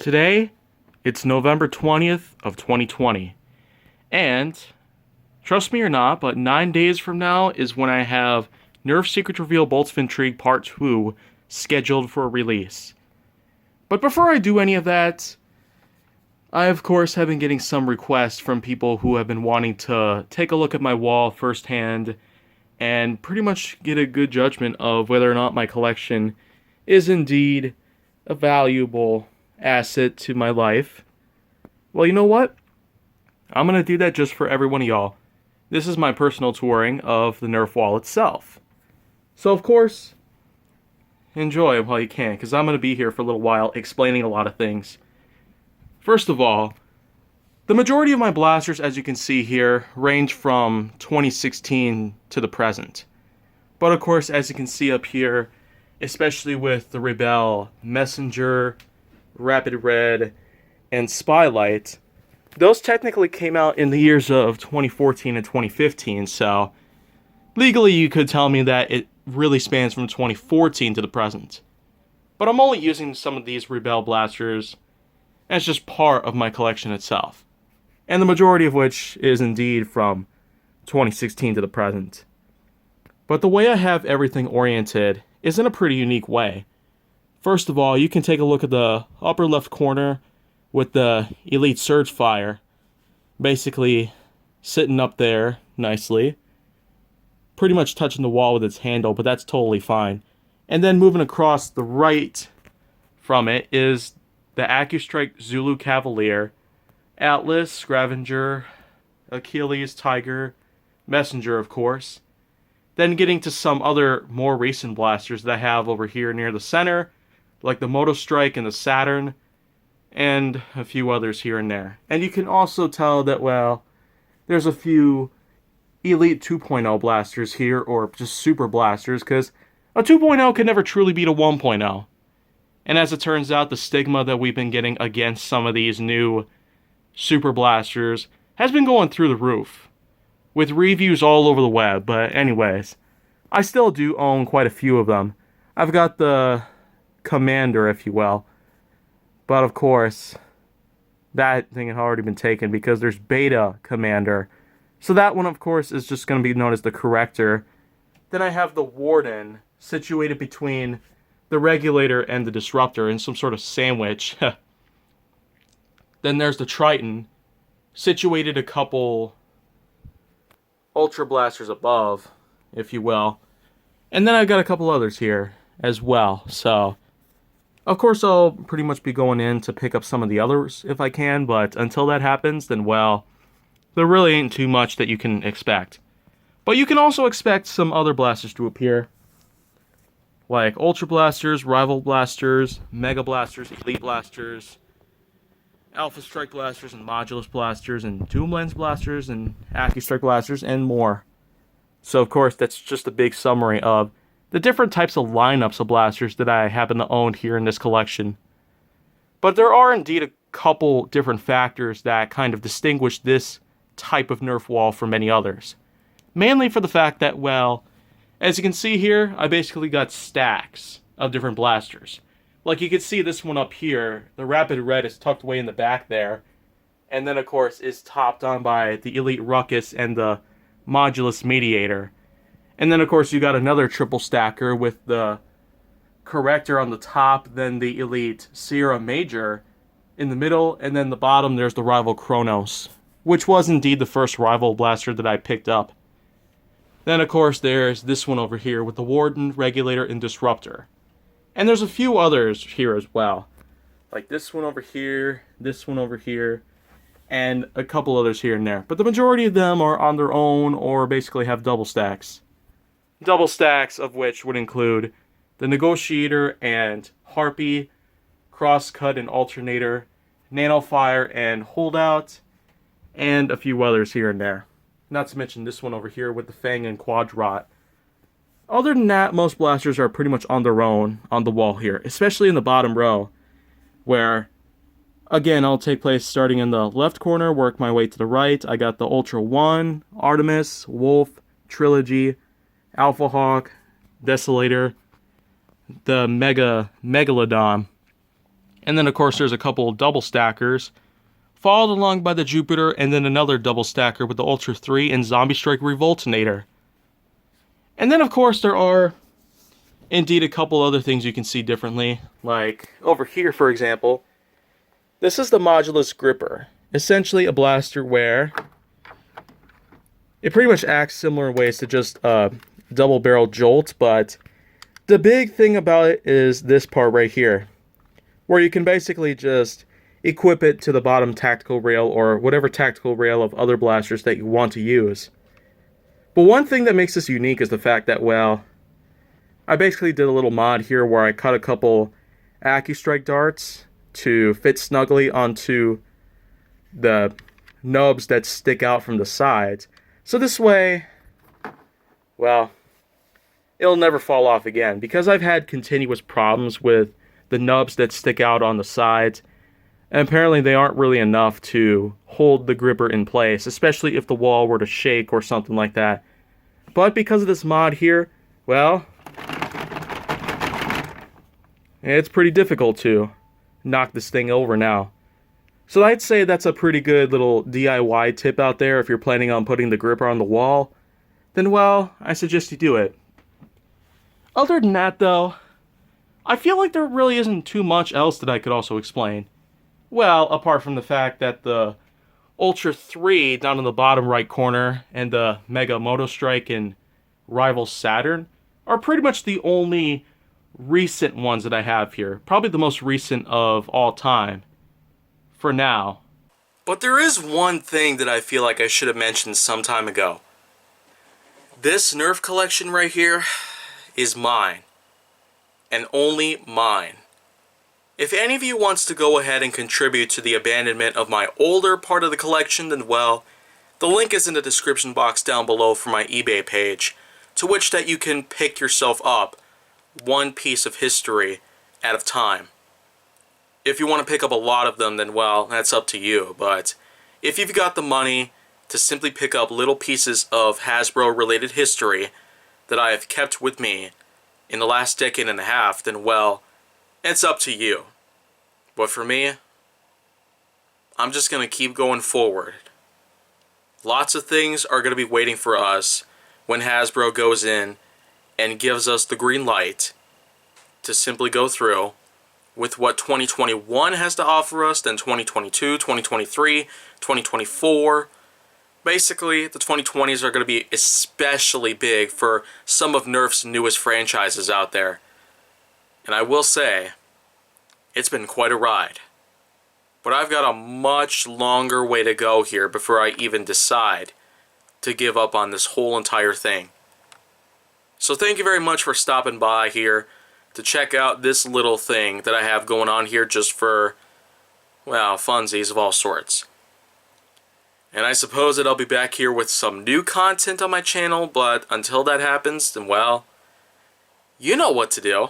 Today, it's November 20th of 2020, and trust me or not, but 9 days from now is when I have Nerf Secret Reveal Bolts of Intrigue Part 2 scheduled for release. But before I do any of that, I of course have been getting some requests from people who have been wanting to take a look at my wall firsthand and pretty much get a good judgment of whether or not my collection is indeed a valuable asset to my life. Well, you know what? I'm going to do that just for every one of y'all. This is my personal touring of the Nerf wall itself. So, of course, enjoy while you can, because I'm going to be here for a little while explaining a lot of things. First of all, the majority of my blasters, as you can see here, range from 2016 to the present. But of course, as you can see up here, especially with the Rebel, Messenger, Rapid Red, and Spylight, those technically came out in the years of 2014 and 2015, so legally you could tell me that it really spans from 2014 to the present. But I'm only using some of these Rebel blasters as just part of my collection itself, and the majority of which is indeed from 2016 to the present. But the way I have everything oriented is in a pretty unique way. First of all, you can take a look at the upper left corner with the Elite Surge Fire basically sitting up there nicely, pretty much touching the wall with its handle, but that's totally fine. And then moving across the right from it is the AccuStrike Zulu Cavalier, Atlas, Scavenger, Achilles, Tiger, Messenger, of course. Then getting to some other more recent blasters that I have over here near the center, like the Moto Strike and the Saturn, and a few others here and there. And you can also tell that, well, there's a few Elite 2.0 blasters here, or just super blasters, because a 2.0 can never truly beat a 1.0. And as it turns out, the stigma that we've been getting against some of these new super blasters has been going through the roof, with reviews all over the web. But anyways, I still do own quite a few of them. I've got the Commander, if you will, but of course that thing had already been taken because there's Beta Commander, so that one of course is just going to be known as the Corrector. Then I have the Warden, situated between the Regulator and the Disruptor in some sort of sandwich. Then there's the Triton, situated a couple Ultra Blasters above, if you will. And then I've got a couple others here as well. So, of course, I'll pretty much be going in to pick up some of the others if I can. But until that happens, then, well, there really ain't too much that you can expect. But you can also expect some other blasters to appear, like Ultra Blasters, Rival Blasters, Mega Blasters, Elite Blasters, Alpha Strike Blasters, and Modulus Blasters, and Doom Lens Blasters, and AccuStrike Blasters, and more. So, of course, that's just a big summary of the different types of lineups of blasters that I happen to own here in this collection. But there are indeed a couple different factors that kind of distinguish this type of Nerf wall from many others. Mainly for the fact that, well, as you can see here, I basically got stacks of different blasters. Like you can see this one up here, the Rapid Red is tucked away in the back there. And then, of course, is topped on by the Elite Ruckus and the Modulus Mediator. And then, of course, you got another triple stacker with the Corrector on the top, then the Elite Sierra Major in the middle, and then the bottom there's the Rival Kronos, which was indeed the first Rival blaster that I picked up. Then, of course, there's this one over here with the Warden, Regulator, and Disruptor. And there's a few others here as well, like this one over here, and a couple others here and there. But the majority of them are on their own or basically have double stacks. Double stacks of which would include the Negotiator and Harpy, Crosscut and Alternator, Nanofire and Holdout, and a few others here and there. Not to mention this one over here with the Fang and Quadrot. Other than that, most blasters are pretty much on their own on the wall here, especially in the bottom row, where, again, I'll take place starting in the left corner, work my way to the right. I got the Ultra 1, Artemis, Wolf, Trilogy, Alpha Hawk, Desolator, the Megalodon, And then, of course, there's a couple of double stackers, followed along by the Jupiter, and then another double stacker with the Ultra 3 and Zombie Strike Revoltinator. And then, of course, there are indeed a couple other things you can see differently. Like, over here, for example, this is the Modulus Gripper. Essentially a blaster where it pretty much acts similar in ways to just a double-barrel Jolt, but the big thing about it is this part right here, where you can basically just equip it to the bottom tactical rail or whatever tactical rail of other blasters that you want to use. But one thing that makes this unique is the fact that, well, I basically did a little mod here where I cut a couple AccuStrike darts to fit snugly onto the nubs that stick out from the sides. So this way, well, it'll never fall off again. Because I've had continuous problems with the nubs that stick out on the sides, and apparently they aren't really enough to hold the gripper in place, especially if the wall were to shake or something like that. But because of this mod here, well, it's pretty difficult to knock this thing over now. So I'd say that's a pretty good little DIY tip out there. If you're planning on putting the gripper on the wall, then, well, I suggest you do it. Other than that, though, I feel like there really isn't too much else that I could also explain. Well, apart from the fact that the Ultra 3 down in the bottom right corner and the Mega Moto Strike and Rival Saturn are pretty much the only recent ones that I have here. Probably the most recent of all time. For now. But there is one thing that I feel like I should have mentioned some time ago. This Nerf collection right here is mine. And only mine. If any of you wants to go ahead and contribute to the abandonment of my older part of the collection, then, well, the link is in the description box down below for my eBay page, to which that you can pick yourself up one piece of history at a time. If you want to pick up a lot of them, then, well, that's up to you. But if you've got the money to simply pick up little pieces of Hasbro-related history that I have kept with me in the last decade and a half, then, well, it's up to you. But for me, I'm just going to keep going forward. Lots of things are going to be waiting for us when Hasbro goes in and gives us the green light to simply go through with what 2021 has to offer us, then 2022, 2023, 2024. Basically, the 2020s are going to be especially big for some of Nerf's newest franchises out there. And I will say, it's been quite a ride. But I've got a much longer way to go here before I even decide to give up on this whole entire thing. So thank you very much for stopping by here to check out this little thing that I have going on here just for, well, funsies of all sorts. And I suppose that I'll be back here with some new content on my channel, but until that happens, then, well, you know what to do.